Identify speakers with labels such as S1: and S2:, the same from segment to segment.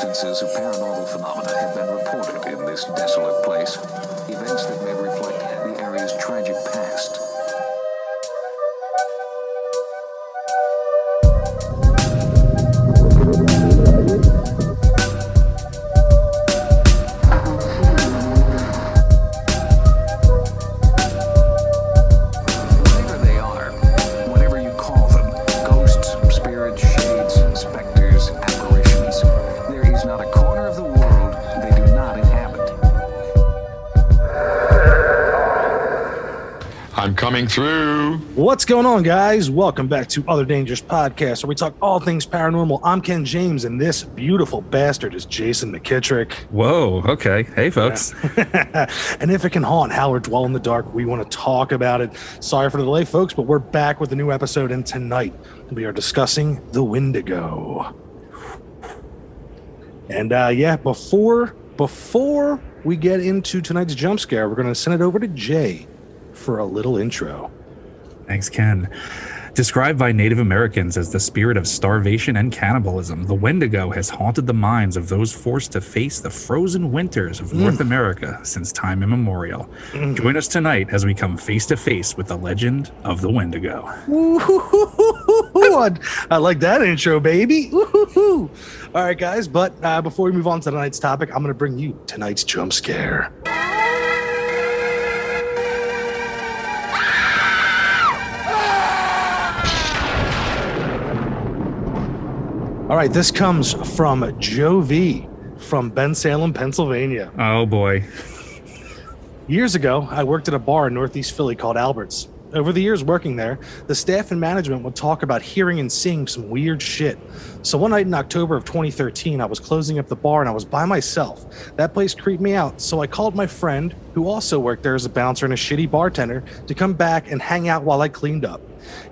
S1: instances of paranormal phenomena have been reported in this desolate place. Events that may reflect the area's tragic past.
S2: Coming through.
S3: What's going on, guys? Welcome back to Other Dangerous Podcast, where we talk all things paranormal. I'm Ken James, and this beautiful bastard is Jason McKittrick.
S4: Whoa, okay. Hey, folks.
S3: Yeah. And if it can haunt, howl, or dwell in the dark, we want to talk about it. Sorry for the delay, folks, but we're back with a new episode, and tonight we are discussing the Wendigo. And before we get into tonight's jump scare, we're going to send it over to Jay for a little intro.
S4: Thanks, Ken. Described by Native Americans as the spirit of starvation and cannibalism, the Wendigo has haunted the minds of those forced to face the frozen winters of North America since time immemorial. Join us tonight as we come face to face with the legend of the Wendigo.
S3: I like that intro, baby. All right, guys, but before we move on to tonight's topic, I'm going to bring you tonight's jump scare. All right, this comes from Joe V. from Bensalem, Pennsylvania.
S4: Oh, boy.
S3: Years ago, I worked at a bar in Northeast Philly called Albert's. Over the years working there, the staff and management would talk about hearing and seeing some weird shit. So one night in October of 2013, I was closing up the bar and I was by myself. That place creeped me out, so I called my friend, who also worked there as a bouncer and a shitty bartender, to come back and hang out while I cleaned up.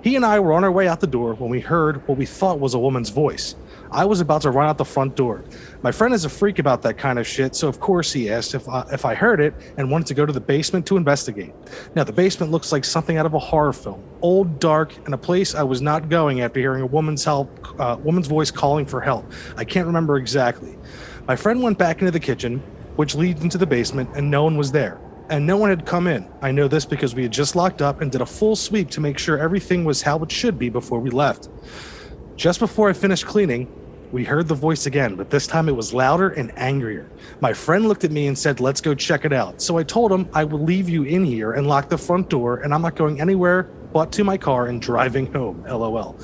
S3: He and I were on our way out the door when we heard what we thought was a woman's voice. I was about to run out the front door. My friend is a freak about that kind of shit, so of course he asked if I heard it and wanted to go to the basement to investigate. Now, the basement looks like something out of a horror film. Old, dark, and a place I was not going after hearing a woman's voice calling for help. I can't remember exactly. My friend went back into the kitchen, which leads into the basement, and no one was there. And no one had come in. I know this because we had just locked up and did a full sweep to make sure everything was how it should be before we left. Just before I finished cleaning, we heard the voice again, but this time it was louder and angrier. My friend looked at me and said, "Let's go check it out." So I told him I would leave you in here and lock the front door, and I'm not going anywhere but to my car and driving home, LOL.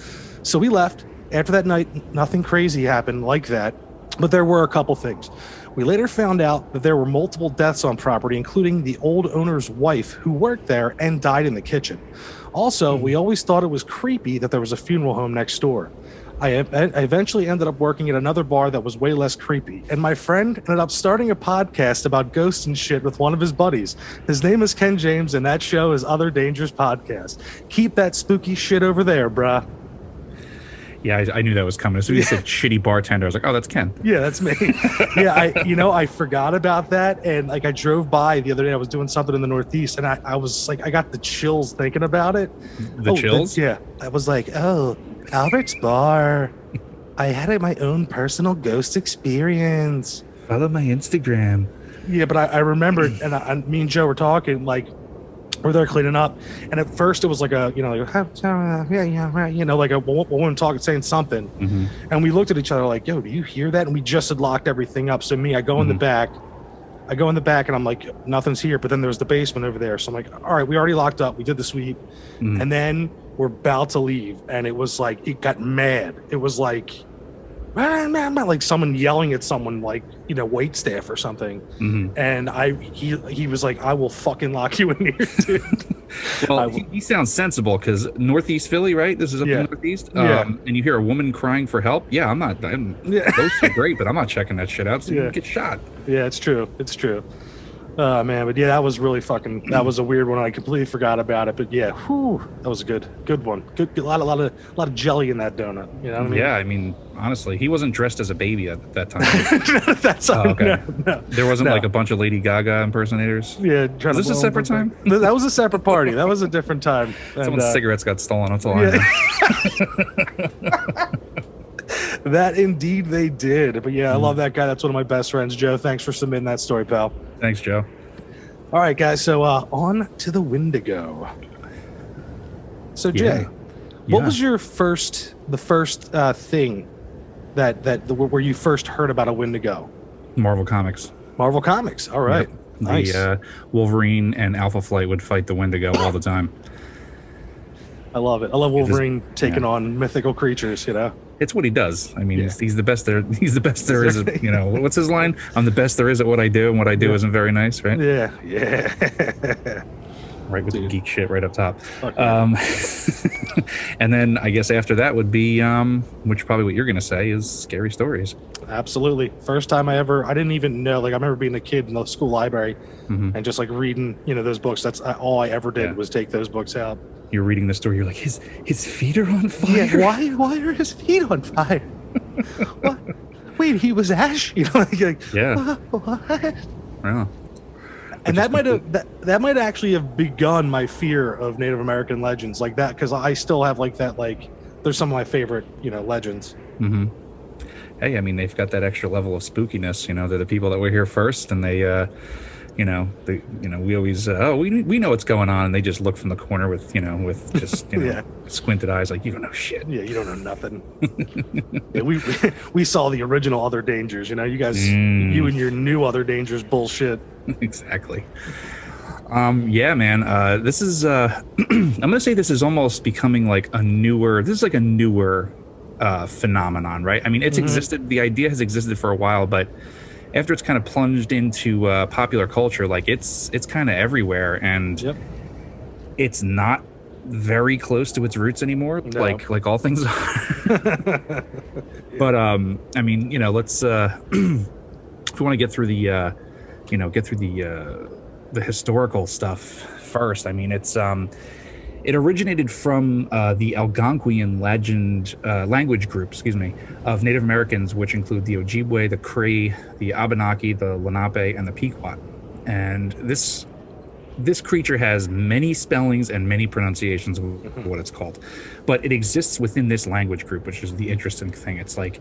S3: So we left. After that night, nothing crazy happened like that, but there were a couple things. We later found out that there were multiple deaths on property, including the old owner's wife who worked there and died in the kitchen. Also, we always thought it was creepy that there was a funeral home next door. I eventually ended up working at another bar that was way less creepy, and my friend ended up starting a podcast about ghosts and shit with one of his buddies. His name is Ken James, and that show is Other Dangerous Podcast. Keep that spooky shit over there, bruh.
S4: Yeah, I knew that was coming. As soon as you said shitty bartender, I was like, oh, that's Ken.
S3: Yeah, that's me. Yeah, I forgot about that, and like I drove by the other day. I was doing something in the Northeast, and I was like, I got the chills thinking about it.
S4: The chills?
S3: Yeah, I was like, oh, Albert's Bar. I had my own personal ghost experience.
S4: Follow my Instagram.
S3: Yeah, but I remembered, and me and Joe were talking, like, we're there cleaning up, and at first it was like a, like a woman talking, saying something, and we looked at each other like, yo, do you hear that? And we just had locked everything up. So I go in the back, and I'm like, nothing's here. But then there's the basement over there. So I'm like, all right, we already locked up. We did the sweep, and then we're about to leave, and it was like, it got mad. It was like someone yelling at someone, like, wait staff or something. And he was like, I will fucking lock you in here, dude.
S4: Well, he sounds sensible, because Northeast Philly, right? This is up in the Northeast. And you hear a woman crying for help. Yeah, ghosts are great, but I'm not checking that shit out, so you can get shot. Yeah, it's true. Oh, man, but yeah, that was really that was a weird one. I completely forgot about it, but yeah, that was a good one. Good, a lot of jelly in that donut. You know what I mean? Yeah, I mean, honestly, he wasn't dressed as a baby at that time.
S3: That's okay. No.
S4: There wasn't like a bunch of Lady Gaga impersonators.
S3: Yeah,
S4: was this a separate time?
S3: That was a separate party. That was a different time.
S4: Someone's cigarettes got stolen. That's all I know.
S3: That indeed they did. But yeah, I love that guy. That's one of my best friends. Joe, thanks for submitting that story, pal.
S4: Thanks, Joe.
S3: All right, guys. So on to the Wendigo. So Jay, what was your first thing where you first heard about a Wendigo?
S4: Marvel Comics.
S3: Marvel Comics. All right.
S4: Yep.
S3: Nice.
S4: The Wolverine and Alpha Flight would fight the Wendigo all the time.
S3: I love it. I love Wolverine taking on mythical creatures, you know.
S4: It's what he does. I mean, he's the best there. He's the best there is. You know, what's his line? I'm the best there is at what I do, and what I do isn't very nice, right?
S3: Yeah.
S4: Right with the geek shit right up top.
S3: Okay.
S4: And then I guess after that would be, which probably what you're going to say is Scary Stories.
S3: Absolutely. First time I didn't even know, like I remember being a kid in the school library and just like reading, those books. That's all I ever did was take those books out.
S4: You're reading the story. You're like, his feet are on fire.
S3: Yeah, why are his feet on fire? What? Wait, he was Ash?
S4: Yeah.
S3: What?
S4: Yeah.
S3: And that might actually have begun my fear of Native American legends like that, because I still have there's some of my favorite legends.
S4: Mm-hmm. Hey, I mean, they've got that extra level of spookiness. They're the people that were here first, and they we always we know what's going on, and they just look from the corner with just squinted eyes like, you don't know shit.
S3: Yeah, you don't know nothing. we saw the original Other Dangers. You guys, you and your new Other Dangers bullshit.
S4: Exactly. Yeah, man. This is I'm gonna say this is almost becoming like a newer phenomenon, right? I mean, it's existed. The idea has existed for a while, but after it's kind of plunged into popular culture, like it's kind of everywhere, and it's not very close to its roots anymore. No. Like all things are. But I mean, let's if we want to get through the the historical stuff first. I mean, it's it originated from the Algonquian language group, of Native Americans, which include the Ojibwe, the Cree, the Abenaki, the Lenape, and the Pequot. And this creature has many spellings and many pronunciations of what it's called, but it exists within this language group, which is the interesting thing. It's like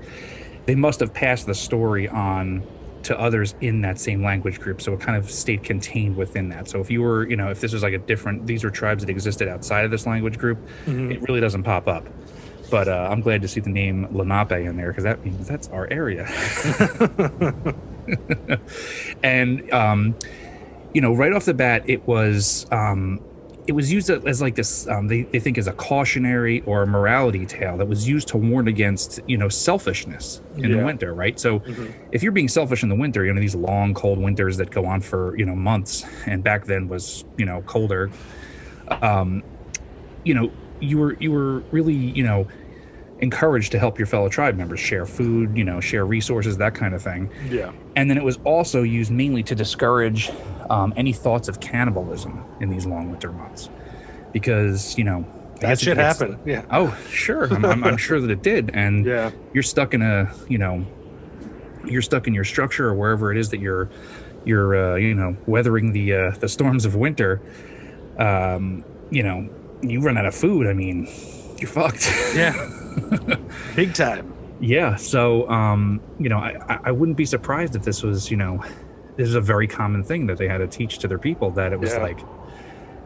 S4: they must have passed the story on to others in that same language group, so it kind of stayed contained within that. So if you were, if this was like these were tribes that existed outside of this language group, it really doesn't pop up. But I'm glad to see the name Lenape in there, because that means that's our area. And right off the bat, it was used as like this. They think as a cautionary or a morality tale that was used to warn against selfishness in the winter, right? So if you're being selfish in the winter, these long cold winters that go on for months, and back then was colder. You were really encouraged to help your fellow tribe members, share food, share resources, that kind of thing.
S3: Yeah.
S4: And then it was also used mainly to discourage any thoughts of cannibalism in these long winter months, because
S3: that shit happened. Yeah.
S4: Oh, sure. I'm sure that it did. And you're stuck in you're stuck in your structure, or wherever it is that you're weathering the storms of winter. You run out of food. I mean, you're fucked.
S3: Yeah. Big time.
S4: Yeah. So, I wouldn't be surprised if this was, this is a very common thing that they had to teach to their people, that it was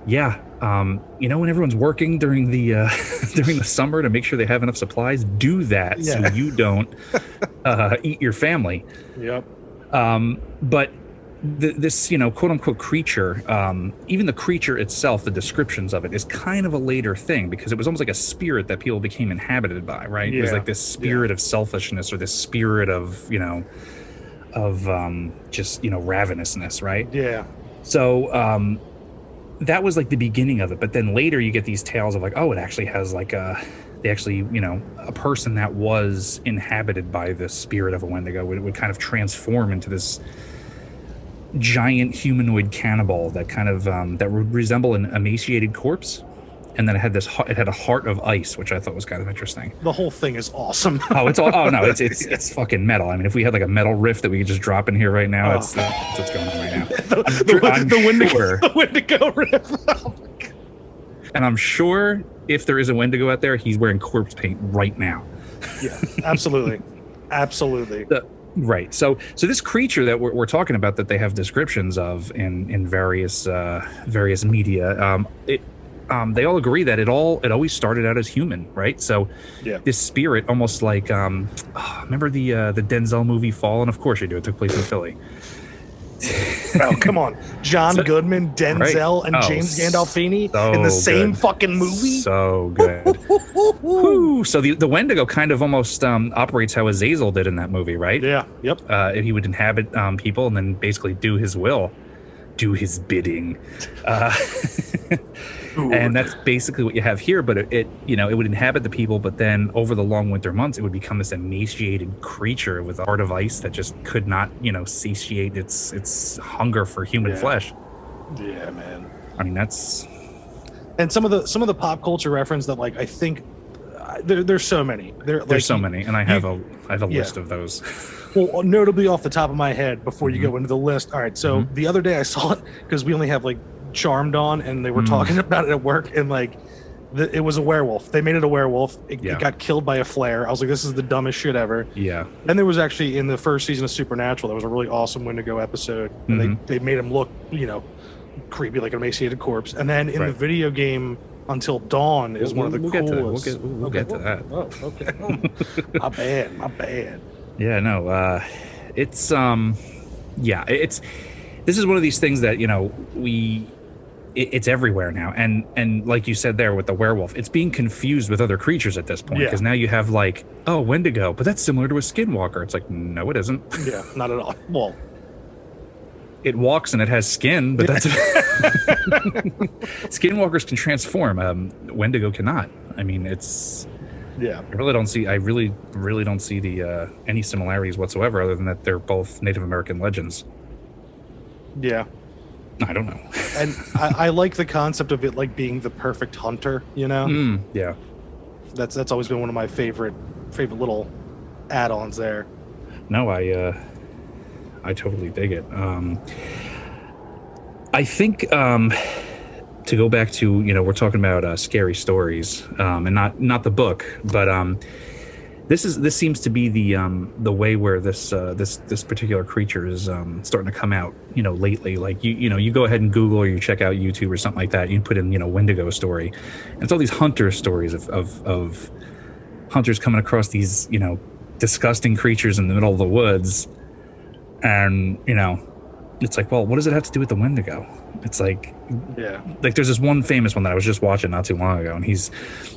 S4: when everyone's working during the during the summer to make sure they have enough supplies, do that so you don't eat your family.
S3: Yep.
S4: But this quote unquote creature, even the creature itself, the descriptions of it is kind of a later thing, because it was almost like a spirit that people became inhabited by, right? It was like this spirit of selfishness, or this spirit of just ravenousness, right?
S3: Yeah.
S4: So that was like the beginning of it, but then later you get these tales of like, oh, it actually has like a person that was inhabited by the spirit of a Wendigo would kind of transform into this giant humanoid cannibal that kind of that would resemble an emaciated corpse, and then it had a heart of ice, which I thought was kind of interesting.
S3: The whole thing is awesome.
S4: It's fucking metal. I mean, if we had like a metal riff that we could just drop in here right now, that's what's going on right now.
S3: The Wendigo riff.
S4: And I'm sure if there is a Wendigo out there, he's wearing corpse paint right now.
S3: Yeah, absolutely. Absolutely.
S4: Right. So this creature that we're talking about, that they have descriptions of in various media, they all agree that it always started out as human, right? So this spirit, almost like remember the Denzel movie Fallen? Of course you do. It took place in Philly.
S3: Oh, come on. John Goodman, Denzel, and James Gandolfini in the same fucking movie?
S4: So good. So the Wendigo kind of almost operates how Azazel did in that movie, right?
S3: Yeah, yep.
S4: He would inhabit people and then basically do his will, do his bidding. And that's basically what you have here, but it would inhabit the people, but then over the long winter months, it would become this emaciated creature with a heart of ice that just could not, satiate its hunger for human flesh.
S3: Yeah, man.
S4: I mean, that's...
S3: And some of the pop culture reference that, like, I think there's so many.
S4: There's so many, and I have a list of those.
S3: Well, notably off the top of my head, before you go into the list. All right, so the other day I saw it because we only have like Charmed on, and they were talking about it at work, and like it was a werewolf. They made it a werewolf. It got killed by a flare. I was like, this is the dumbest shit ever. Yeah. And there was actually, in the first season of Supernatural, there was a really awesome Wendigo episode, and they made him look, creepy, like an emaciated corpse. And then in the video game Until Dawn is one of the coolest.
S4: We'll get to that.
S3: Oh, okay. My bad.
S4: Yeah, no, it's this is one of these things that it's everywhere now, and like you said there with the werewolf, it's being confused with other creatures at this point, because now you have like, oh, Wendigo, but that's similar to a skinwalker. It's like, no, it isn't.
S3: Yeah, not at all. Well,
S4: it walks and it has skin, but that's skinwalkers can transform. Wendigo cannot. I mean, it's I really don't see the any similarities whatsoever, other than that they're both Native American legends.
S3: Yeah.
S4: I don't know.
S3: And I like the concept of it like being the perfect hunter,
S4: Yeah.
S3: That's always been one of my favorite little add-ons there.
S4: No, I totally dig it. I think to go back to, we're talking about scary stories, and not the book, but this seems to be the way where this particular creature is starting to come out, lately. Like you go ahead and Google, or you check out YouTube or something like that. You put in Wendigo story, and it's all these hunter stories of hunters coming across these disgusting creatures in the middle of the woods, and it's like, well, what does it have to do with the Wendigo? It's like, like there's this one famous one that I was just watching not too long ago, and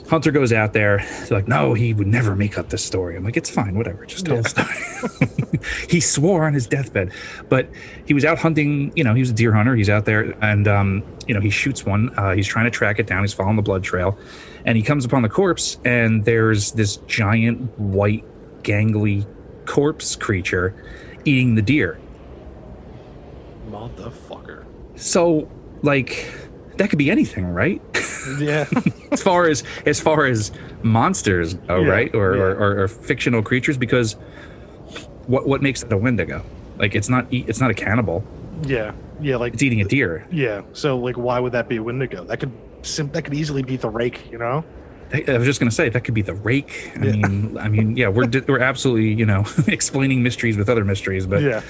S4: Hunter goes out there. They're like, no, he would never make up this story. I'm like, it's fine, whatever, just tell the story. He swore on his deathbed, but he was out hunting. He was a deer hunter. He's out there, and he shoots one. He's trying to track it down. He's following the blood trail, and he comes upon the corpse, and there's this giant white, gangly corpse creature eating the deer.
S3: Motherfucker.
S4: So, like, that could be anything, right?
S3: Yeah.
S4: as far as monsters go, right? Or fictional creatures, because what makes it a Wendigo? Like, it's not a cannibal.
S3: Yeah. Yeah, like
S4: it's eating a deer.
S3: Yeah. So, like, why would that be a Wendigo? That could easily be the Rake,
S4: I was just gonna say that could be the Rake. I mean, yeah, we're absolutely explaining mysteries with other mysteries, but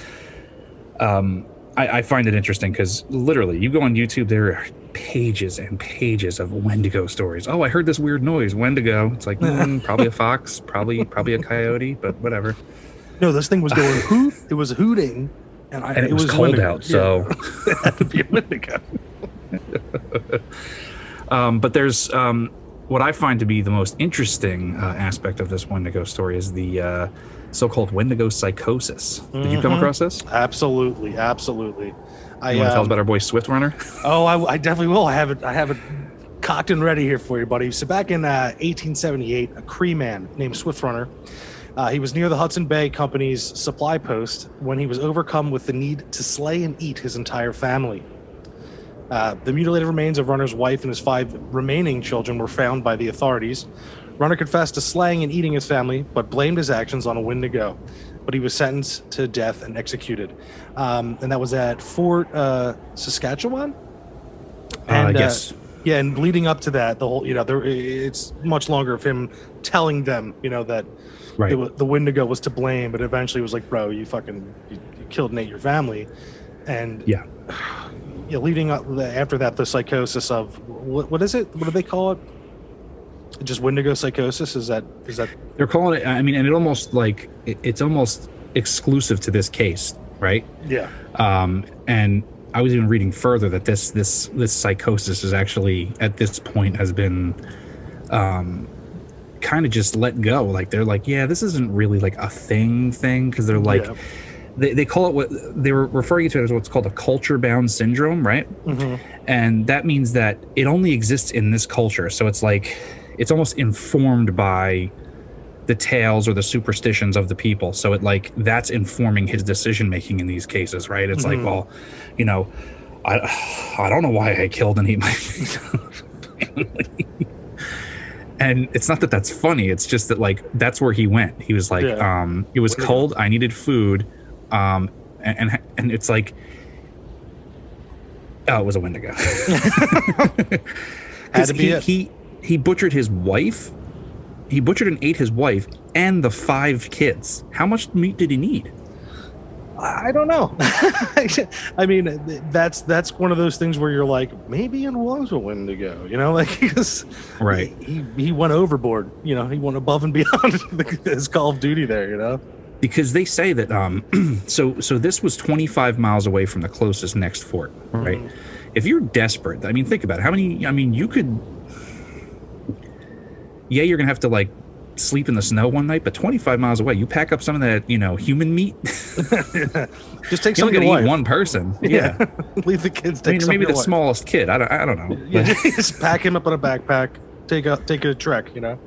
S4: I find it interesting because literally you go on YouTube, there are pages and pages of Wendigo stories. Oh, I heard this weird noise, Wendigo. It's like probably a fox, probably a coyote, but whatever.
S3: No, this thing was going hoot. It was hooting, and
S4: it was cold Wendigo. Out, so
S3: it had to be a Wendigo.
S4: But there's what I find to be the most interesting aspect of this Wendigo story is the so-called Wendigo psychosis. Did you come across this?
S3: Absolutely.
S4: You want to tell us about our boy Swift Runner?
S3: Oh, I definitely will. I have it cocked and ready here for you, buddy. So back in 1878, a Cree man named Swift Runner, he was near the Hudson Bay Company's supply post when he was overcome with the need to slay and eat his entire family. The mutilated remains of Runner's wife and his 5 remaining children were found by the authorities. Runner confessed to slaying and eating his family, but blamed his actions on a Wendigo. But he was sentenced to death and executed. And that was at Fort Saskatchewan? And,
S4: yes.
S3: Yeah, and leading up to that, the whole, it's much longer of him telling them, that
S4: Right.
S3: The Wendigo was to blame, but eventually was like, bro, you killed and ate your family. And leading up after that, the psychosis of what is it? What do they call it? Just Wendigo psychosis? Is that
S4: they're calling it? I mean, and it's almost exclusive to this case, right?
S3: Yeah.
S4: And I was even reading further that this psychosis is actually at this point has been kind of just let go. Like they're like, yeah, this isn't really like a thing because they're like. Yeah. They call it what they were referring to it as what's called a culture-bound syndrome, right? Mm-hmm. And that means that it only exists in this culture. So it's like it's almost informed by the tales or the superstitions of the people. So it like that's informing his decision making in these cases, right? It's like, well, you know, I don't know why I killed and ate my family. And it's not that that's funny. It's just that like that's where he went. He was like, it was cold. I needed food. And it's like, oh, it was a Wendigo.
S3: Had to be
S4: he butchered his wife. He butchered and ate his wife and the 5 kids. How much meat did he need?
S3: I don't know. I mean, that's one of those things where you're like, maybe it was a Wendigo, you know, like because he went overboard. You know, he went above and beyond his Call of Duty there. You know.
S4: Because they say that, so this was 25 miles away from the closest next fort, right? Mm-hmm. If you're desperate, I mean, think about it. You could, you're going to have to like sleep in the snow one night, but 25 miles away, you pack up some of that, human meat.
S3: Just take some of your wife.
S4: Eat one person.
S3: Yeah. Leave the kids.
S4: Maybe the smallest kid. I don't know.
S3: Yeah, just pack him up in a backpack. Take a trek, you know?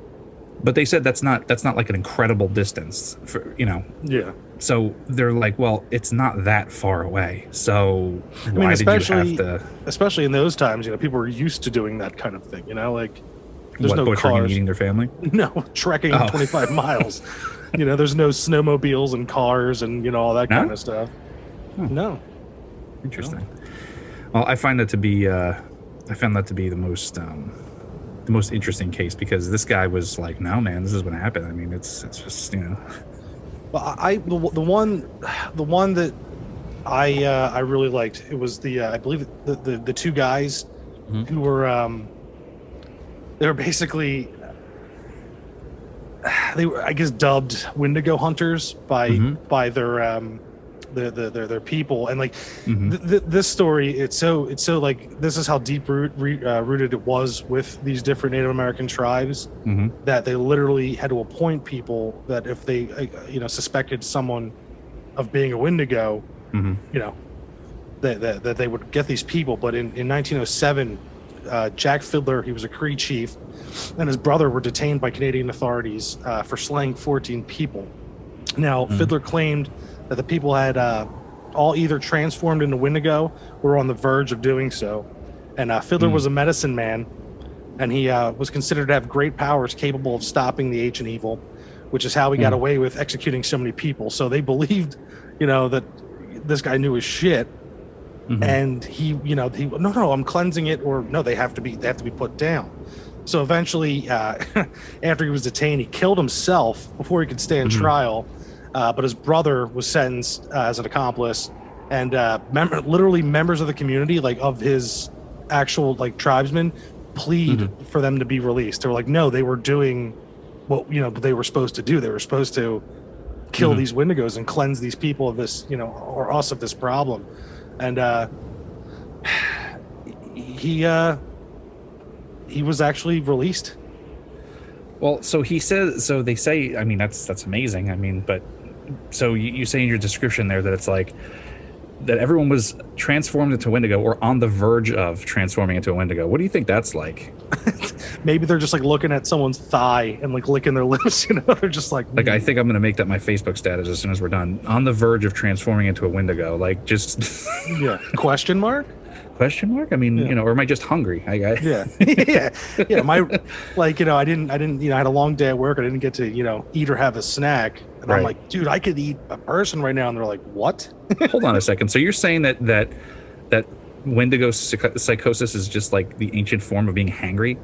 S4: But they said that's not like an incredible distance for,
S3: Yeah.
S4: So they're like, well, it's not that far away. So why did you have to?
S3: Especially in those times, people were used to doing that kind of thing. Like there's no
S4: butchering
S3: cars.
S4: And eating their family.
S3: No, trekking 25 miles. There's no snowmobiles and cars and all that kind of stuff. No.
S4: Interesting. No. Well, I find that to be the most interesting case because this guy was like, no, man, this is what happened. I mean, it's just,
S3: Well, the one that I really liked, it was I believe the 2 guys who were they were basically they were, I guess, dubbed Wendigo hunters by their people, and like this story, it's so like this is how deep rooted it was with these different Native American tribes that they literally had to appoint people that if they suspected someone of being a Wendigo, that they would get these people. But in 1907, Jack Fiddler, he was a Cree chief, and his brother were detained by Canadian authorities for slaying 14 people. Now, Fiddler claimed that the people had all either transformed into Wendigo or were on the verge of doing so. And Fiddler was a medicine man, and he was considered to have great powers capable of stopping the ancient evil, which is how he got away with executing so many people. So they believed, that this guy knew his shit. And he no, I'm cleansing it, or no, they have to be put down. So eventually, after he was detained, he killed himself before he could stand trial. But his brother was sentenced as an accomplice, and literally members of the community, like of his actual like tribesmen, plead for them to be released. They were like, no, they were doing what they were supposed to do. They were supposed to kill these Wendigos and cleanse these people of this, or us of this problem. And he was actually released.
S4: Well, so he says. So they say. I mean, that's amazing. I mean, but so you say in your description there that it's like that everyone was transformed into Wendigo or on the verge of transforming into a Wendigo. What do you think that's like?
S3: Maybe they're just like looking at someone's thigh and like licking their lips. They're just like.
S4: Like I think I'm gonna make that my Facebook status as soon as we're done. On the verge of transforming into a Wendigo. Like just.
S3: Yeah. Question mark.
S4: Question mark? I mean, or am I just hungry?
S3: Yeah. My, I didn't, I had a long day at work. I didn't get to, eat or have a snack. And I'm like, dude, I could eat a person right now. And they're like, what?
S4: Hold on a second. So you're saying that Wendigo psychosis is just like the ancient form of being hangry?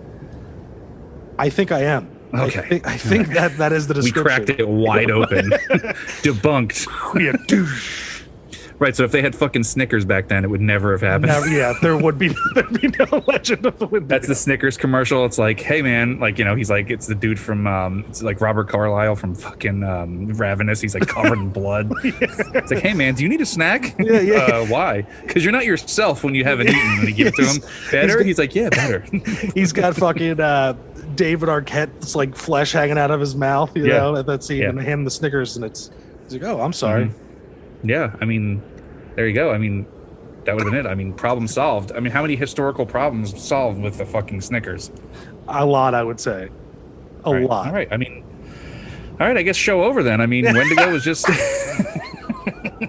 S3: I think I am.
S4: Okay.
S3: I think that is the description.
S4: We cracked it wide open. Debunked. Right, so if they had fucking Snickers back then, it would never have happened.
S3: There'd be no Legend of the Wendigo.
S4: That's the Snickers commercial. It's like, hey man, like, he's like, it's the dude from, it's like Robert Carlyle from fucking Ravenous. He's like covered in blood. It's like, hey man, do you need a snack? Why? Because you're not yourself when you haven't eaten. And you give it to him. Better? He's like, yeah, better.
S3: He's got fucking David Arquette's like flesh hanging out of his mouth, you know, at that scene, and hand the Snickers, and it's like, oh, I'm sorry.
S4: Yeah, I mean, there you go. I mean, that would have been it. I mean, problem solved. I mean, how many historical problems solved with the fucking Snickers?
S3: A lot, I would say. A lot.
S4: All right. I mean, all right, I guess show over then. I mean, Wendigo was just...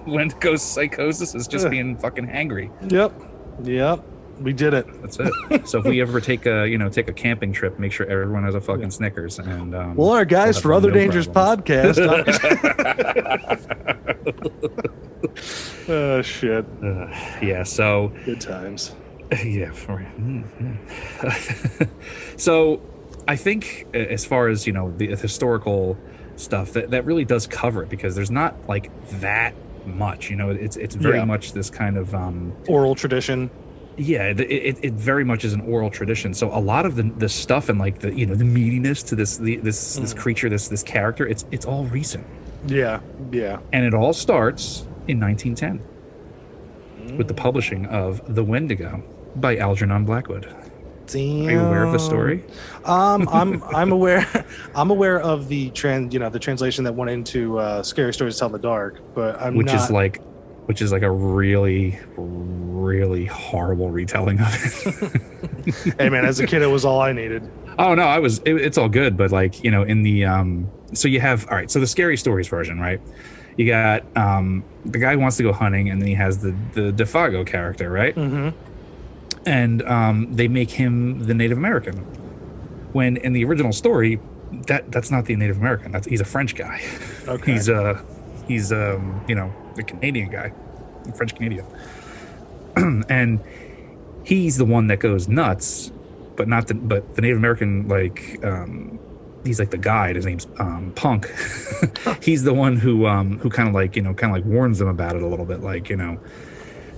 S4: Wendigo's psychosis is just being fucking hangry.
S3: Yep. We did it.
S4: That's it. So if we ever take a camping trip, make sure everyone has a fucking Snickers. And
S3: well, our guys for Other Dangerous Podcast. Oh shit.
S4: Yeah. So
S3: good times.
S4: Yeah. So I think as far as the historical stuff that really does cover it, because there's not like that much. It's very much this kind of
S3: oral tradition.
S4: Yeah, it very much is an oral tradition. So a lot of the stuff and like the meatiness to this creature, this character, it's all recent.
S3: Yeah.
S4: And it all starts in 1910 with the publishing of The Wendigo by Algernon Blackwood.
S3: Damn.
S4: Are you aware of the story?
S3: I'm aware. I'm aware of the translation that went into Scary Stories to Tell in the Dark, but which is like a really, really horrible retelling of it. Hey man, as a kid, it was all I needed.
S4: Oh no, it's all good, but like in the so you have so the Scary Stories version, right? You got the guy who wants to go hunting, and then he has the Defago character, right? Mm-hmm. And they make him the Native American, when in the original story, that's not the Native American. He's a French guy. Okay. He's the Canadian guy, French Canadian, and he's the one that goes nuts, but the Native American, like he's like the guide. His name's Punk. He's the one who kind of like warns them about it a little bit, like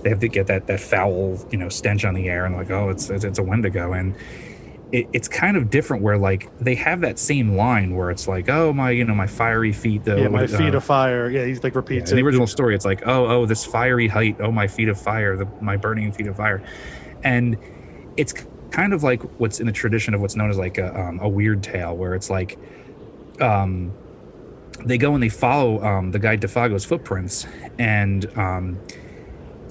S4: they have to get that foul stench on the air, and like, oh, it's a Wendigo. And it's kind of different where like they have that same line where it's like, oh, my fiery feet,
S3: my feet of fire. Yeah, he's like repeats it.
S4: In the original story, it's like, oh, this fiery height, oh, my feet of fire, my burning feet of fire. And it's kind of like what's in the tradition of what's known as like a weird tale, where it's like they go and they follow the guy Defago's footprints, and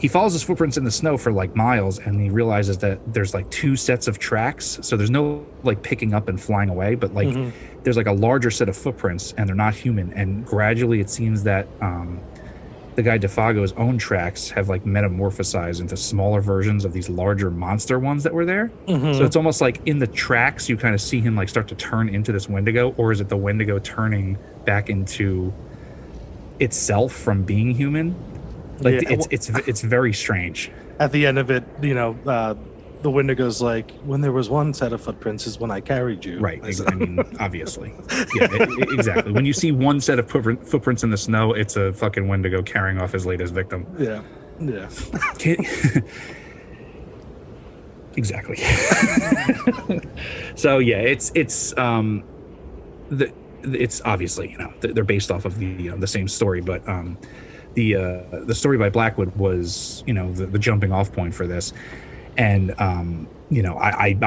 S4: he follows his footprints in the snow for like miles, and he realizes that there's like two sets of tracks. So there's no like picking up and flying away, but like there's like a larger set of footprints, and they're not human. And gradually it seems that the guy Defago's own tracks have like metamorphosized into smaller versions of these larger monster ones that were there. So it's almost like in the tracks you kind of see him like start to turn into this Wendigo, or is it the Wendigo turning back into itself from being human? Like it's very strange.
S3: At the end of it, the Wendigo's like, when there was one set of footprints is when I carried you.
S4: Right. I mean, obviously. Yeah, exactly. When you see one set of footprints in the snow, it's a fucking Wendigo carrying off his latest victim.
S3: Yeah.
S4: Exactly. So yeah, it's obviously they're based off of the same story, but the story by Blackwood was the jumping off point for this. And I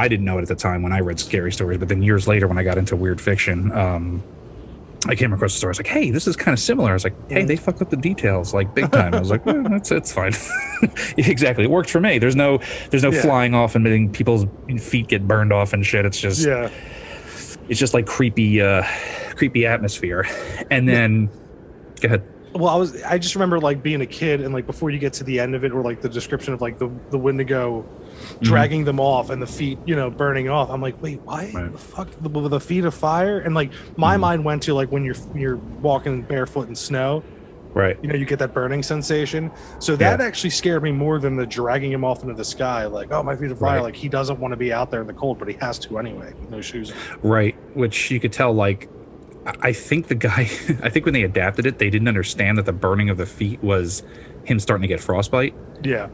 S4: didn't know it at the time when I read Scary Stories, but then years later when I got into weird fiction, I came across the story. I was like, hey, this is kind of similar. I was like, hey, they fucked up the details like big time. I was like, well, it's fine. Exactly, it worked for me. There's no flying off and making people's feet get burned off and shit. It's just it's just like creepy atmosphere. And then go ahead.
S3: Well, I just remember like being a kid, and like before you get to the end of it, or like the description of like the Wendigo dragging them off and the feet, burning off. I'm like, wait, why the fuck the feet of fire? And like my mind went to like when you're walking barefoot in snow,
S4: Right.
S3: You know, you get that burning sensation. So that actually scared me more than the dragging him off into the sky. Like, oh, my feet are fire. Like, he doesn't want to be out there in the cold, but he has to anyway, with no shoes on.
S4: Right. Which you could tell, like, I think the guy, I think when they adapted it, they didn't understand that the burning of the feet was him starting to get frostbite.
S3: Yeah.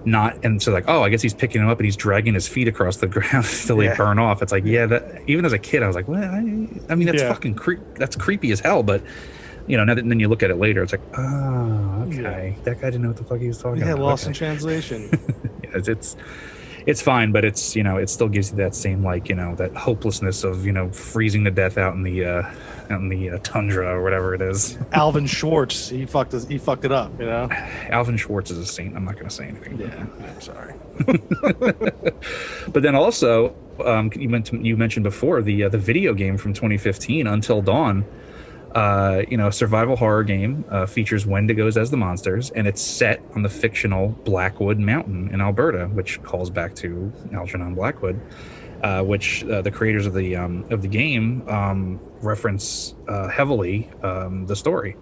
S4: And so like, oh, I guess he's picking him up and he's dragging his feet across the ground till they burn off. It's like, that even as a kid, I was like, well, I mean, that's fucking that's creepy as hell. But, you know, then you look at it later, it's like, oh, okay. That guy didn't know what the fuck he was talking about.
S3: Yeah, lost in translation.
S4: It's fine, but it's, you know, it still gives you that same, like, you know, that hopelessness of, you know, freezing to death out in the tundra or whatever it is.
S3: Alvin Schwartz, he fucked it up, you know.
S4: Alvin Schwartz is a saint. I'm not going to say anything.
S3: Yeah, I'm sorry.
S4: But then also, you mentioned before the video game from 2015, Until Dawn. You know, a survival horror game, features Wendigos as the monsters, and it's set on the fictional Blackwood Mountain in Alberta, which calls back to Algernon Blackwood, which the creators of the game reference heavily the story.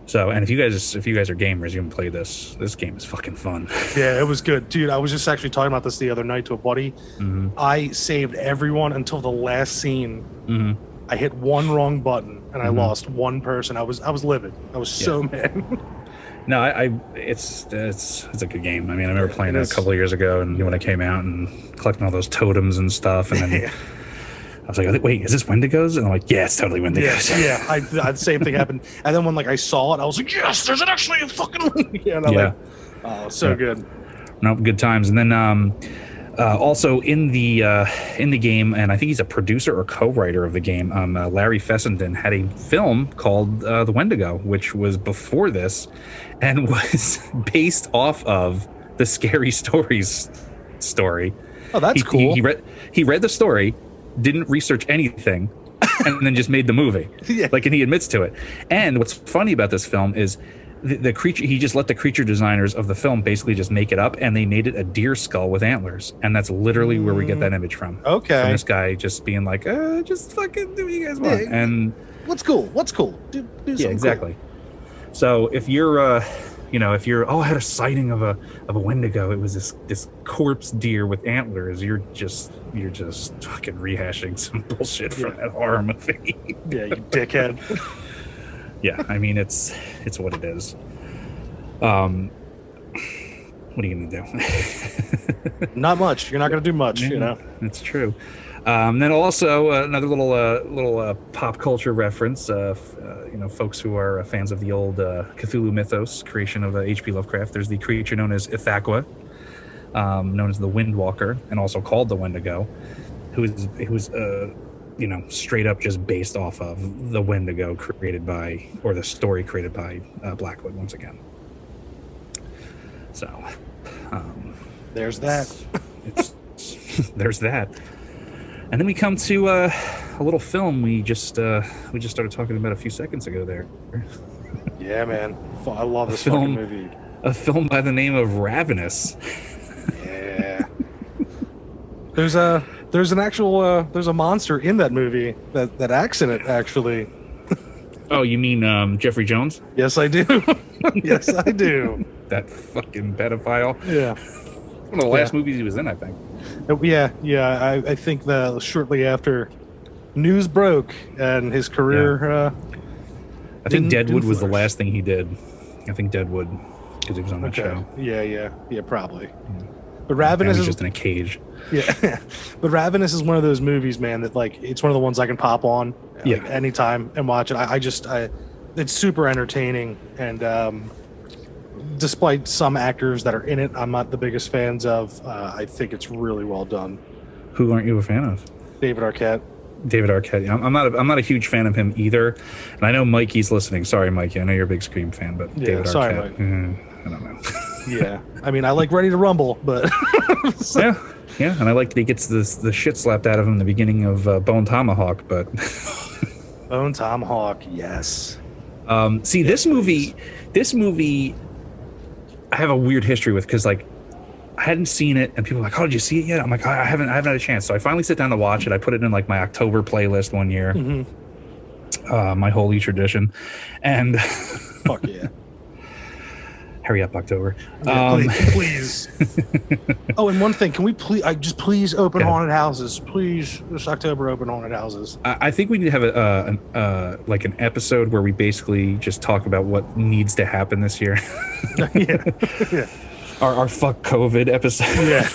S4: So, and if you guys are gamers, you can play this. This game is fucking fun.
S3: Yeah, it was good, dude. I was just actually talking about this the other night to a buddy.
S4: Mm-hmm.
S3: I saved everyone until the last scene.
S4: Mm-hmm.
S3: I hit one wrong button and I lost one person. I was livid. I was so mad.
S4: No, it's a good game. I mean, I remember playing it a couple of years ago, and when it came out, and collecting all those totems and stuff, and then I was like, "Wait, is this Wendigos?" And I'm like, "Yeah, it's totally Wendigos."
S3: Yeah, I the same thing happened. And then when I saw it, I was like, "Yes, there's actually a fucking Wendigo." And I'm like, "Oh, so good."
S4: No, good times. And then also in the game, and I think he's a producer or co-writer of the game, Larry Fessenden had a film called The Wendigo, which was before this and was based off of the Scary Stories story.
S3: Oh, that's cool.
S4: He read the story, didn't research anything, and then just made the movie. And he admits to it. And what's funny about this film is the creature, he just let the creature designers of the film basically just make it up, and they made it a deer skull with antlers, and that's literally where we get that image from.
S3: Okay.
S4: From this guy just being like, just fucking do what you guys want. And
S3: what's cool? Do
S4: exactly.
S3: Cool.
S4: So if you're I had a sighting of a Wendigo, it was this corpse deer with antlers, you're just fucking rehashing some bullshit from that horror movie.
S3: Yeah, you dickhead.
S4: Yeah, I mean, it's what it is. What are you going to do?
S3: Not much. You're not going to do much, you know.
S4: It's true. Then also another little pop culture reference. Folks who are fans of the old Cthulhu mythos creation of H.P. Lovecraft. There's the creature known as Ithaqua, known as the Windwalker, and also called the Wendigo, who was straight up just based off of the Wendigo the story created by Blackwood once again. So,
S3: there's that.
S4: There's that. And then we come to a little film we just started talking about a few seconds ago there.
S3: Yeah, man. I love this fucking movie.
S4: A film by the name of Ravenous.
S3: Yeah. There's a monster in that movie that acts in it, actually.
S4: Oh, you mean Jeffrey Jones?
S3: Yes, I do. Yes, I do.
S4: That fucking pedophile.
S3: Yeah.
S4: One of the last movies he was in, I think.
S3: Yeah. I think that shortly after news broke and his career.
S4: I think Deadwood was the last thing he did. I think Deadwood, because he was on that show.
S3: Yeah, probably. Yeah. But Ravenous is
S4: just in a cage.
S3: Yeah, but Ravenous is one of those movies, man, that it's one of the ones I can pop on anytime and watch it. It's super entertaining, and despite some actors that are in it, I'm not the biggest fans of. I think it's really well done.
S4: Who aren't you a fan of?
S3: David Arquette.
S4: Yeah, I'm not a huge fan of him either, and I know Mikey's listening. Sorry, Mikey. I know you're a big Scream fan, but David Arquette. I don't know.
S3: Yeah, I mean, I like Ready to Rumble, but
S4: yeah, and I like that he gets the shit slapped out of him in the beginning of Bone Tomahawk, but
S3: Bone Tomahawk, yes.
S4: This movie, I have a weird history with, because I hadn't seen it, and people were like, "Oh, did you see it yet?" I'm like, I haven't had a chance. So I finally sit down to watch it. I put it in my October playlist one year.
S3: Mm-hmm.
S4: My holy tradition. And
S3: fuck yeah.
S4: Hurry up, October.
S3: Yeah, please. Oh, and one thing, can we please open haunted houses? Please, this October, open haunted houses.
S4: I think we need to have an episode where we basically just talk about what needs to happen this year.
S3: Yeah.
S4: Our fuck COVID episode.
S3: Yeah.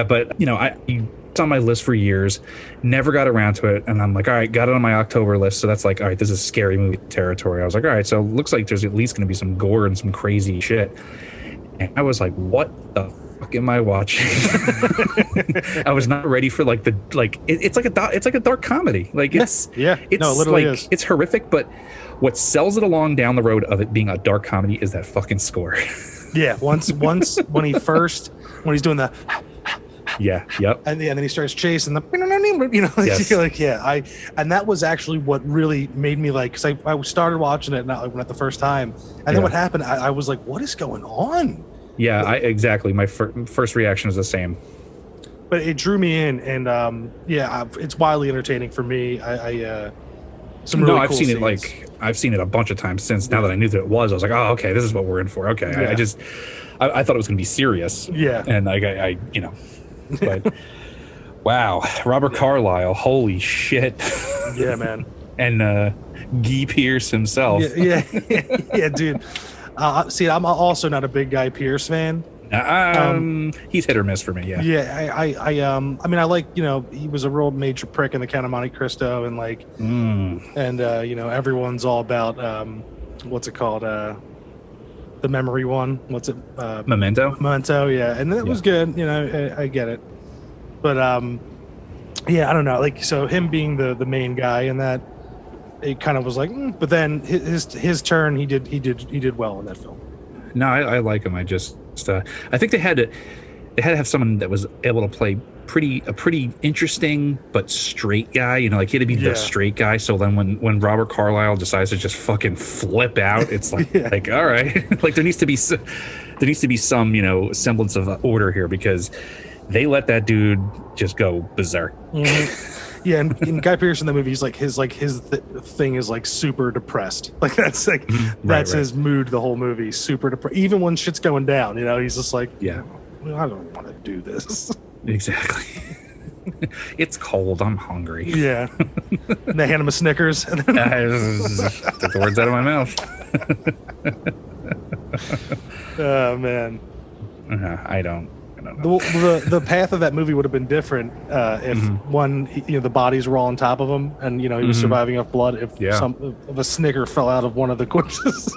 S4: But it's on my list for years, never got around to it, and I'm like, all right, got it on my October list, so that's like, all right, this is scary movie territory. I was like, all right, so it looks like there's at least going to be some gore and some crazy shit, and I was like, what the fuck am I watching? I was not ready for it's like a dark comedy, like it's
S3: literally is.
S4: It's horrific, but what sells it along down the road of it being a dark comedy is that fucking score.
S3: Yeah, once when he's doing the and then he starts chasing the
S4: yes.
S3: And that was actually what really made me like, because I started watching it not the first time, and then what happened, I was like, what is going on?
S4: Exactly, my first reaction was the same,
S3: but it drew me in, and it's wildly entertaining for me. I've
S4: seen it I've seen it a bunch of times since. Now that I knew that it was, I was like, oh, okay, this is what we're in for. Okay. I thought it was going to be serious.
S3: Yeah.
S4: And I but wow, Robert Carlyle, holy shit.
S3: Yeah, man.
S4: And Guy Pearce himself.
S3: Yeah, dude. See, I'm also not a big Guy Pearce fan.
S4: He's hit or miss for me.
S3: Yeah. I mean, I like, he was a real major prick in The Count of Monte Cristo, and everyone's all about what's it called? The memory one. What's it? Memento, yeah. And that was good, I get it. But I don't know. Like, so him being the main guy in that, it kind of was like, but then his turn, he did well in that film.
S4: No, I like him. I think they had to have someone that was able to play a pretty interesting but straight guy. He had to be the straight guy. So then when Robert Carlyle decides to just fucking flip out, it's like like, all right, like there needs to be some semblance of order here, because they let that dude just go berserk.
S3: Mm-hmm. Yeah, and Guy Pearce in the movie, he's like his thing is like super depressed. Like that's like that's his mood the whole movie, super depressed. Even when shit's going down, he's just like, I don't want to do this.
S4: Exactly. It's cold. I'm hungry.
S3: Yeah. And they hand him a Snickers.
S4: Took the words out of my mouth.
S3: Oh man.
S4: I don't know.
S3: The path of that movie would have been different if one, the bodies were all on top of him, and he was surviving off blood. If if a Snicker fell out of one of the corpses.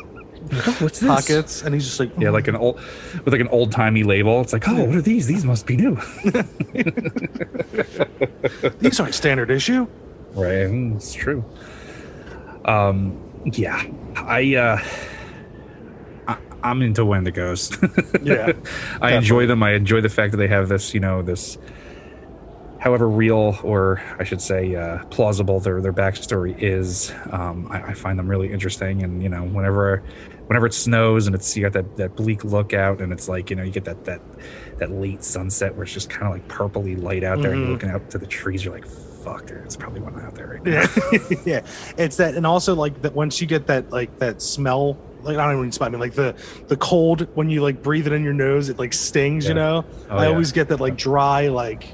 S4: What's this?
S3: Pockets, and he's just like,
S4: like an old timey label. It's like, oh, what are these? These must be new.
S3: These aren't standard issue.
S4: Right, it's true. I'm into Wendigos.
S3: Yeah,
S4: I enjoy them. I enjoy the fact that they have this, this, however real, or I should say plausible their backstory is. I find them really interesting, and whenever it snows and you got that bleak look out, and it's like, you get that late sunset where it's just kind of like purpley light out there, and you're looking out to the trees, you're like, fuck, it's probably one out there right now.
S3: Yeah. It's that, and also like that once you get that smell, like, I don't even smell, I mean, like the cold, when you like breathe it in your nose, it like stings. I always get that like dry, like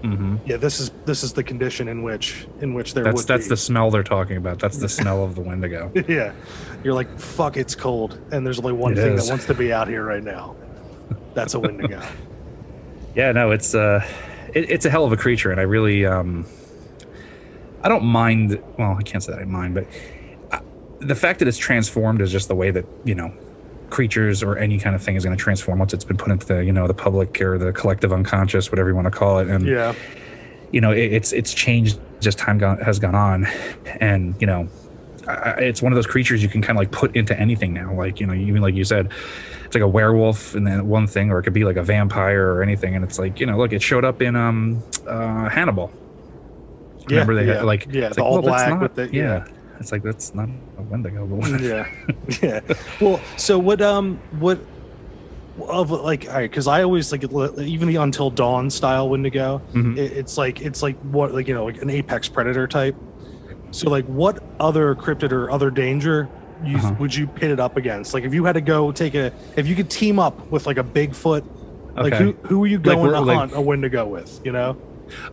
S3: this is the condition in which that's
S4: the smell they're talking about. That's the smell of the Wendigo.
S3: Yeah, you're like, fuck, it's cold, and there's only one thing that wants to be out here right now. That's a Wendigo.
S4: Yeah, no, it's a hell of a creature, and I really I don't mind. Well, I can't say that I mind, but the fact that it's transformed is just the way that creatures or any kind of thing is going to transform once it's been put into the public or the collective unconscious, whatever you want to call it. And it's changed as time has gone on, and it's one of those creatures you can kind of like put into anything now. Like even like you said, it's like a werewolf and then one thing, or it could be like a vampire or anything. And it's like, look, it showed up in Hannibal. Remember they had like
S3: the all black with the
S4: It's like, that's not a Wendigo.
S3: Yeah. Well, so what of like, all right, because I always like even the Until Dawn style Wendigo. It's like what, like, you know, like an apex predator type. So like, what other cryptid or other danger would you pit it up against? Like, if you had to go if you could team up with like a Bigfoot, like who are you going to hunt a Wendigo with? You know?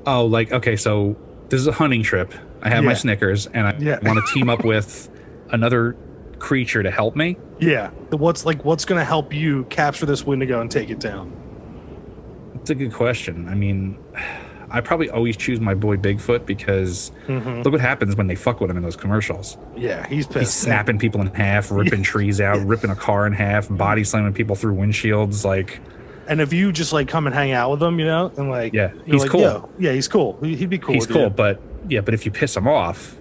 S4: Oh, like, okay, so this is a hunting trip. I have my Snickers, and I want to team up with another creature to help me.
S3: Yeah. What's going to help you capture this Wendigo and take it down?
S4: That's a good question. I mean, I probably always choose my boy Bigfoot because look what happens when they fuck with him in those commercials.
S3: Yeah, he's pissed.
S4: He's snapping people in half, ripping trees out, ripping a car in half, body slamming people through windshields, like.
S3: And if you just like come and hang out with him, you know, and like,
S4: he's
S3: like,
S4: cool.
S3: Yeah, he's cool. He'd be cool.
S4: He's cool, but if you piss him off,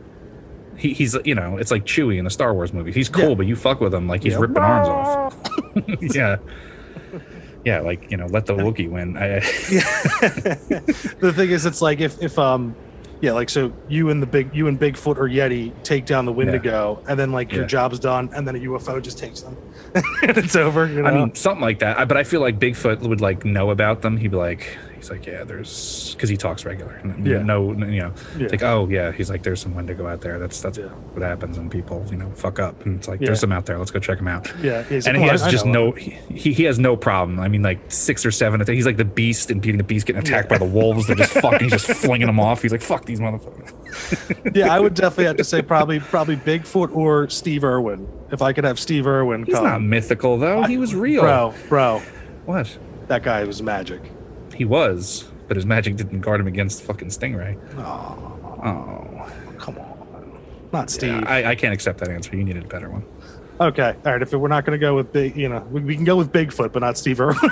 S4: he's, you know, it's like Chewie in the Star Wars movies. He's cool, but you fuck with him, like he's ripping arms off. Yeah, like, you know, let the Wookiee win.
S3: The thing is, it's like if like, so you and Bigfoot or Yeti take down the Wendigo, and then like your job's done, and then a UFO just takes them, and it's over. You know?
S4: I mean, something like that. But I feel like Bigfoot would like know about them. He'd be like, he's like, yeah, there's, because he talks regular. No, you know, it's like, oh yeah, he's like, there's some Wendigo out there. That's what happens when people, you know, fuck up. And it's like, there's some out there. Let's go check them out.
S3: Yeah,
S4: and he has just he has no problem. I mean, like 6 or 7. He's like the Beast and Beauty and the Beast getting attacked by the wolves. They're just fucking, he's just flinging them off. He's like, fuck these motherfuckers.
S3: Yeah, I would definitely have to say probably Bigfoot or Steve Irwin. If I could have Steve Irwin come.
S4: He's not mythical though. He was real.
S3: Bro.
S4: What?
S3: That guy was magic.
S4: He was, but his magic didn't guard him against fucking Stingray.
S3: Oh, come on. Not Steve.
S4: Yeah, I can't accept that answer. You needed a better one.
S3: Okay, all right. If we're not going to go with we can go with Bigfoot, but not Steve Irwin.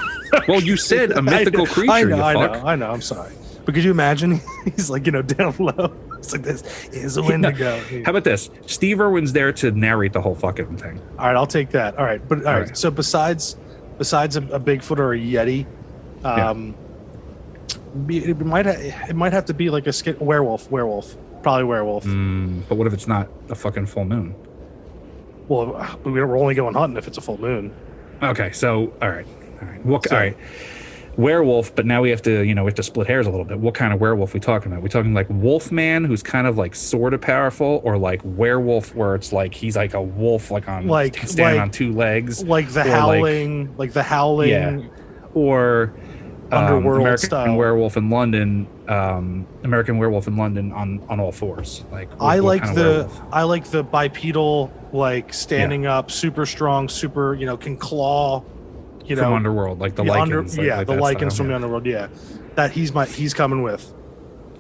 S4: Well, you said a mythical creature.
S3: I know. I'm sorry. But could you imagine? He's like, you know, down low. It's like, this is a Wendigo.
S4: How about this? Steve Irwin's there to narrate the whole fucking thing.
S3: All right, I'll take that. All right, but all right. So besides a Bigfoot or a Yeti, it might have to be like a werewolf, probably werewolf.
S4: But what if it's not a fucking full moon?
S3: Well, we're only going hunting if it's a full moon.
S4: Okay, so all right. All right, werewolf. But now we have to split hairs a little bit. What kind of werewolf we talking about? We talking like Wolfman, who's kind of like sort of powerful, or like werewolf, where it's like he's like a wolf, standing on 2 legs,
S3: like the Howling,
S4: yeah, or
S3: Underworld
S4: American
S3: style
S4: Werewolf in London, American Werewolf in London on all fours. Like
S3: I like the bipedal, like standing up, super strong, super, you know, can claw, you know,
S4: from Underworld, like the Lycans.
S3: The Lycans from the Underworld. Yeah, that he's coming with.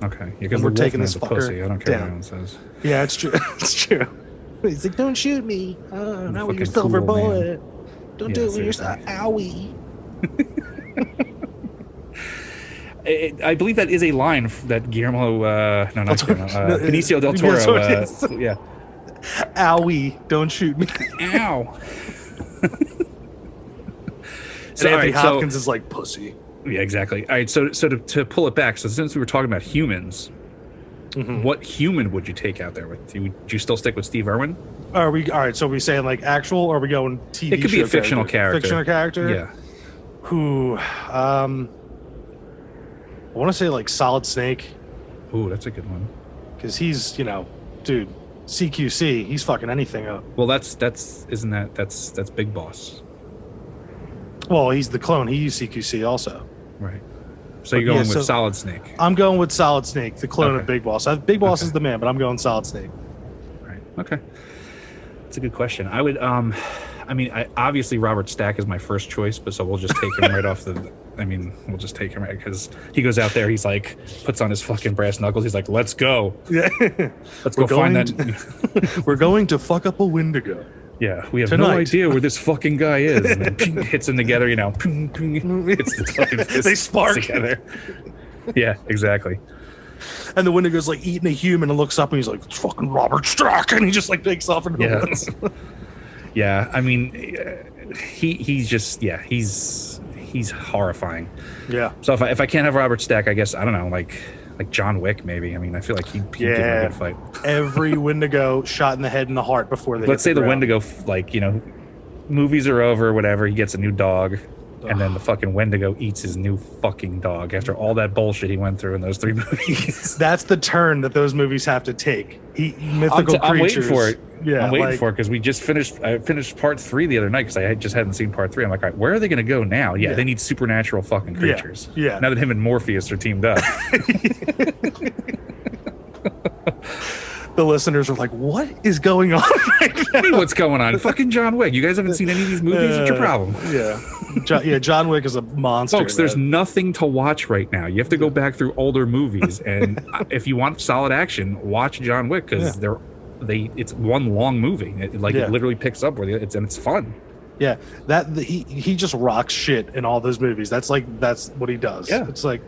S4: Okay, because
S3: we're taking this fucker
S4: pussy. I don't care
S3: down.
S4: what anyone says.
S3: Yeah, it's true. It's true. He's like, don't shoot me. Not with your silver bullet. Don't do it with your owie.
S4: I believe that is a line that Guillermo, Benicio del Toro. Yeah.
S3: Owie, don't shoot me.
S4: Ow.
S3: So Anthony Hopkins is like pussy.
S4: Yeah, exactly. All right, so to pull it back, so since we were talking about humans, what human would you take out there with? Would you still stick with Steve Irwin?
S3: All right, so are we saying like actual, or are we going TV?
S4: It could be a fictional character.
S3: Fictional character?
S4: Yeah.
S3: Who, I want to say like Solid Snake.
S4: Ooh, that's a good one.
S3: Because he's, you know, dude, CQC, he's fucking anything up.
S4: Well, that's Big Boss.
S3: Well, he's the clone. He used CQC also.
S4: Right. So you're going with Solid Snake.
S3: I'm going with Solid Snake, the clone of Big Boss. Big Boss is the man, but I'm going Solid Snake.
S4: Right. Okay. That's a good question. I would, obviously Robert Stack is my first choice, but so we'll just take him right off the. We'll just take him right because he goes out there. He's like, puts on his fucking brass knuckles. He's like, let's go.
S3: Yeah.
S4: Let's go find that.
S3: We're going to fuck up a Wendigo.
S4: Yeah, we have no idea where this fucking guy is. And then ping, hits them together, you know. Ping, ping, hits the fucking fists
S3: they spark
S4: together. Yeah, exactly.
S3: And the Wendigo's like eating a human and looks up and he's like, it's fucking Robert Stack. And he just like takes off into the woods.
S4: Yeah, I mean, he's horrifying.
S3: Yeah.
S4: So if I can't have Robert Stack, I guess, I don't know, like John Wick maybe. I mean, I feel like he'd give a good fight.
S3: Every Wendigo shot in the head and the heart before they
S4: Let's say the Wendigo, like, you know, movies are over, whatever. He gets a new dog. And then the fucking Wendigo eats his new fucking dog after all that bullshit he went through in those 3 movies.
S3: That's the turn that those movies have to take. Mythical creatures.
S4: I'm waiting for it.
S3: Yeah,
S4: I'm waiting for it because we just finished. I finished part 3 the other night because I just hadn't seen part 3. I'm like, all right, where are they going to go now? Yeah, they need supernatural fucking creatures.
S3: Yeah.
S4: Now that him and Morpheus are teamed up.
S3: The listeners are like, what is going on right now?
S4: What's going on? Fucking John Wick. You guys haven't seen any of these movies? What's your problem?
S3: Yeah. John Wick is a monster.
S4: Folks, there's nothing to watch right now. You have to go back through older movies. And if you want solid action, watch John Wick because it's one long movie. It literally picks up where it's fun.
S3: Yeah. He just rocks shit in all those movies. That's what he does.
S4: Yeah.
S3: It's like,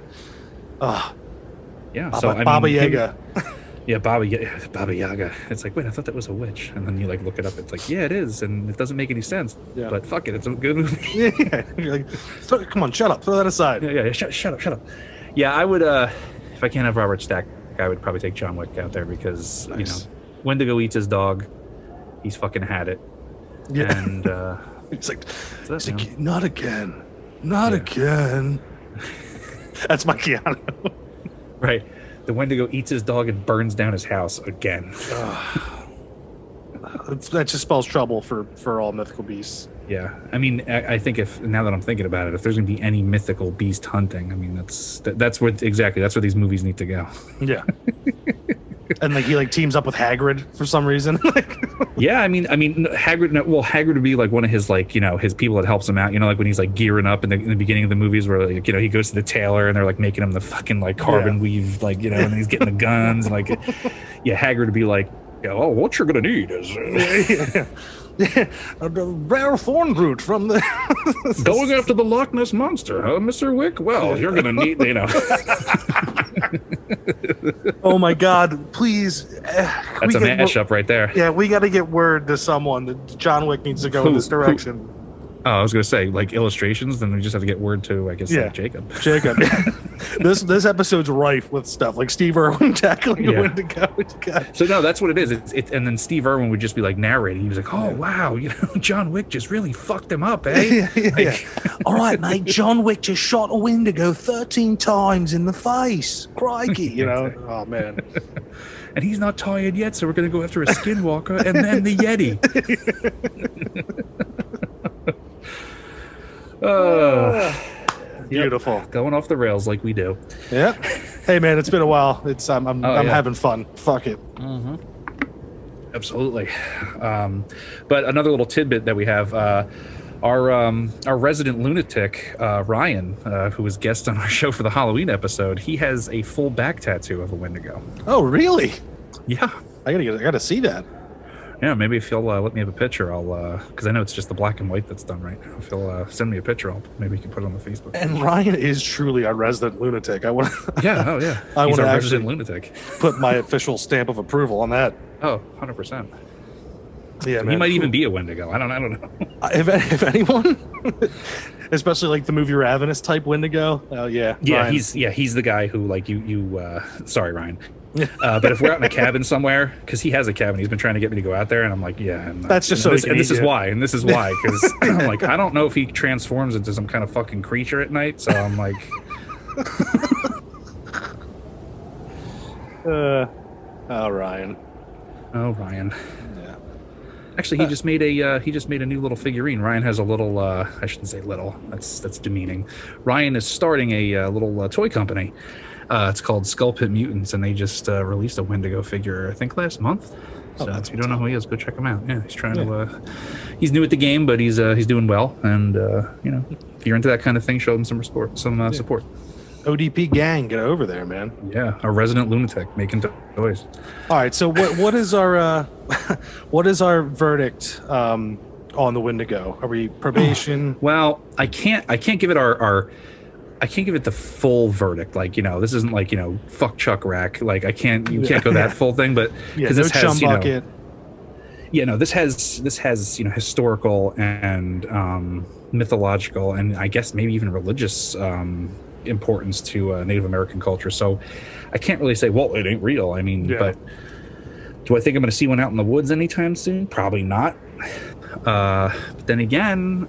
S4: yeah.
S3: Baba Yaga.
S4: Yeah, Baba Yaga. It's like, wait, I thought that was a witch. And then you look it up. It's like, yeah, it is. And it doesn't make any sense. Yeah. But fuck it. It's a good movie.
S3: Yeah. You're like, come on, shut up. Throw that aside.
S4: Yeah. Shut up. Yeah, I would, if I can't have Robert Stack, I would probably take John Wick out there because, Wendigo eats his dog. He's fucking had it. Yeah. And,
S3: it's like, not again. Not again. That's my Keanu.
S4: Right. The Wendigo eats his dog and burns down his house again.
S3: That just spells trouble for all mythical beasts.
S4: Yeah, I mean, I think now that I'm thinking about it, if there's going to be any mythical beast hunting, I mean, that's where these movies need to go. Yeah.
S3: And he teams up with Hagrid for some reason.
S4: Yeah, I mean, Hagrid would be one of his his people that helps him out. When he's gearing up in the beginning of the movies where he goes to the tailor and they're making him the fucking carbon weave and then he's getting the guns and Hagrid would be oh, what you're gonna need is
S3: a rare thorn root from the
S4: going after the Loch Ness monster, huh, Mr. Wick? Well, you're gonna need
S3: Oh my God! Please,
S4: that's a mashup right there.
S3: Yeah, we got to get word to someone that John Wick needs to go in this direction.
S4: Oh, I was going to say illustrations. Then we just have to get word to Jacob.
S3: Jacob. This episode's rife with stuff like Steve Irwin tackling a Wendigo.
S4: So no, that's what it is. And then Steve Irwin would just be narrating. He was like, "Oh wow, John Wick just really fucked him up, eh?"
S3: All right, mate. John Wick just shot a Wendigo 13 times in the face. Crikey, Oh man.
S4: And he's not tired yet, so we're going to go after a skinwalker and then the Yeti.
S3: Beautiful.
S4: Going off the rails like we do.
S3: Yeah. Hey man, it's been a while. I'm having fun. Fuck it.
S4: Mm-hmm. Absolutely. But another little tidbit that we have, our resident lunatic, Ryan, who was guest on our show for the Halloween episode, he has a full back tattoo of a Wendigo.
S3: Oh, really?
S4: Yeah.
S3: I gotta see that.
S4: Yeah, maybe if you'll let me have a picture, I'll because I know it's just the black and white that's done right now. If you'll send me a picture, maybe you can put it on the Facebook.
S3: And Ryan is truly our resident lunatic. I want.
S4: Yeah. Oh yeah.
S3: I want to actually
S4: lunatic.
S3: Put my official stamp of approval on that.
S4: Oh, 100%.
S3: Yeah,
S4: he might even be a Wendigo. I don't know.
S3: If anyone, especially the movie Ravenous type Wendigo. Oh yeah.
S4: Yeah, Ryan. He's the guy who you. Sorry, Ryan. But if we're out in a cabin somewhere, because he has a cabin, he's been trying to get me to go out there, and I'm like, yeah.
S3: That's just so.
S4: And this is why, because I'm like, I don't know if he transforms into some kind of fucking creature at night, so I'm like.
S3: Ryan.
S4: Oh, Ryan. Yeah. Actually, he just made a new little figurine. Ryan has a little. I shouldn't say little. That's demeaning. Ryan is starting a little toy company. It's called Skull Pit Mutants, and they just released a Wendigo figure, I think, last month. So if you don't know who he is, go check him out. Yeah, he's trying to. He's new at the game, but he's doing well. And if you're into that kind of thing, show him some support.
S3: ODP gang, get over there, man.
S4: Yeah, a resident lunatic making toys.
S3: All right, so what is our what is our verdict on the Wendigo? Are we probation?
S4: Well, I can't give it I can't give it the full verdict. This isn't fuck Chuck Rack. You can't go that full thing, but because this has bucket. This has historical and mythological and I guess maybe even religious importance to Native American culture. So I can't really say, well, it ain't real. I mean, but do I think I'm going to see one out in the woods anytime soon? Probably not. But then again,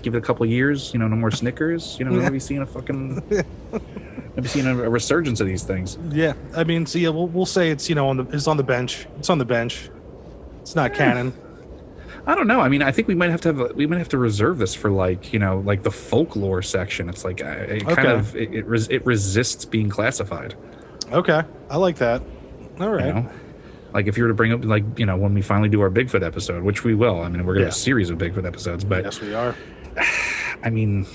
S4: give it a couple of years. No more Snickers. Maybe seeing a resurgence of these things.
S3: Yeah, I mean, so yeah, we'll say it's it's on the bench. It's on the bench. It's not canon.
S4: I don't know. I mean, I think we might have to reserve this for like the folklore section. It's like it resists being classified.
S3: Okay, I like that. All right.
S4: Like if you were to bring up when we finally do our Bigfoot episode, which we will. I mean, we're gonna have a series of Bigfoot episodes, but
S3: yes, we are.
S4: I mean,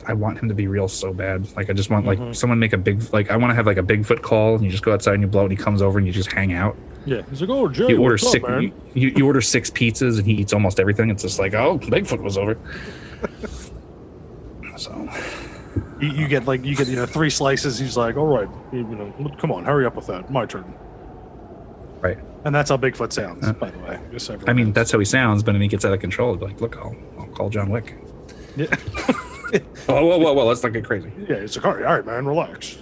S4: I want him to be real so bad. Like I just want someone make I want to have like a Bigfoot call, and you just go outside and you blow it, and he comes over and you just hang out.
S3: Yeah, he's like, "Oh, Jay,
S4: you order you order 6 pizzas, and he eats almost everything. It's just like, oh, Bigfoot was over. So
S3: you get 3 slices. He's like, all right, come on, hurry up with that. My turn.
S4: Right.
S3: And that's how Bigfoot sounds, by the way.
S4: I mean, that's how he sounds, but then he gets out of control. He's like, look, I'll call John Wick.
S3: Yeah.
S4: Whoa, let's not get crazy.
S3: Yeah, it's like, all right, man, relax.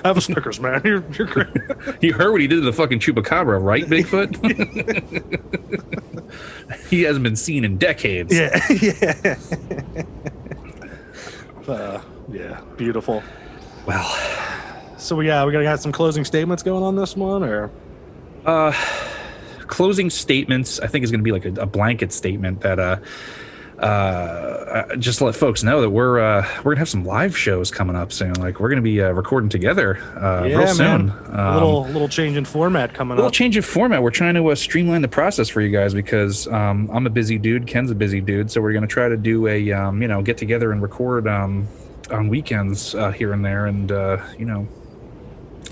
S3: Have a Snickers, man. You're great.
S4: You heard what he did to the fucking chupacabra, right, Bigfoot? He hasn't been seen in decades.
S3: Yeah. Yeah, beautiful.
S4: Well,
S3: so we got some closing statements going on this one, or
S4: closing statements. I think is going to be like a blanket statement that just to let folks know that we're gonna have some live shows coming up soon. Like we're gonna be recording together real soon.
S3: A little change in format coming up.
S4: A little change of format. We're trying to streamline the process for you guys because I'm a busy dude. Ken's a busy dude. So we're gonna try to do a get together and record on weekends here and there, and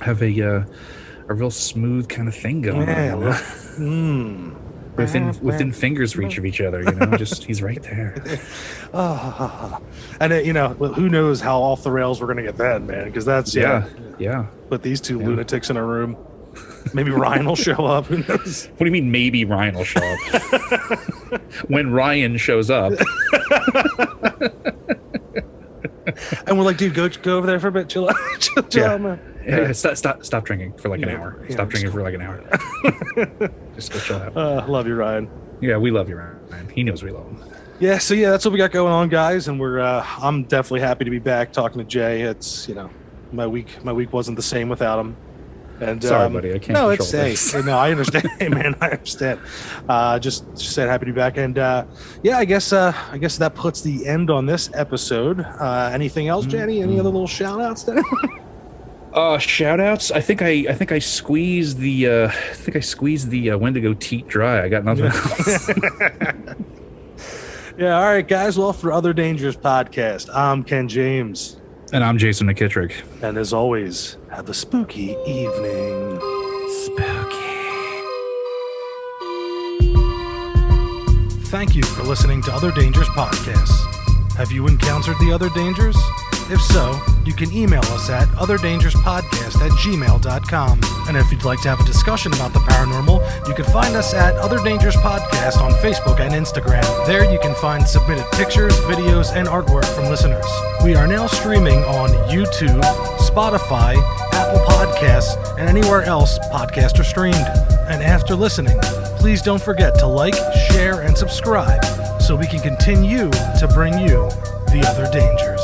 S4: have a real smooth kind of thing going on. Within fingers reach of each other, just he's right there.
S3: And who knows how off the rails we're gonna get then, man? Because that's Put these 2 lunatics in a room. Maybe Ryan will show up. Who knows?
S4: What do you mean? Maybe Ryan will show up? When Ryan shows up.
S3: And we're like, dude, go over there for a bit. Chill out, man.
S4: Yeah, stop drinking for like an hour. Stop drinking for like an hour. Just go chill out.
S3: Love you, Ryan.
S4: Yeah, we love you, Ryan. He knows we love him.
S3: Yeah, so that's what we got going on, guys, and I'm definitely happy to be back talking to Jay. It's my week wasn't the same without him. And
S4: sorry, buddy, I can't.
S3: No,
S4: it's
S3: safe. No, I understand. Hey, man, I understand. Just said happy to be back, and I guess that puts the end on this episode. Anything else, Jenny? Any other little shout outs there?
S4: Shout outs. I think I squeezed the Wendigo teat dry. I got nothing else.
S3: Yeah, all right, guys. Well, for Other Dangerous Podcast, I'm Ken James.
S4: And I'm Jason McKittrick.
S3: And as always, have a spooky evening.
S4: Spooky.
S3: Thank you for listening to Other Dangerous Podcasts. Have you encountered the other dangers? If so, you can email us at otherdangerouspodcast@gmail.com. And if you'd like to have a discussion about the paranormal, you can find us at Other Dangerous Podcast on Facebook and Instagram. There you can find submitted pictures, videos, and artwork from listeners. We are now streaming on YouTube, Spotify, Apple Podcasts, and anywhere else podcasts are streamed. And after listening, please don't forget to like, share, and subscribe so we can continue to bring you the other dangers.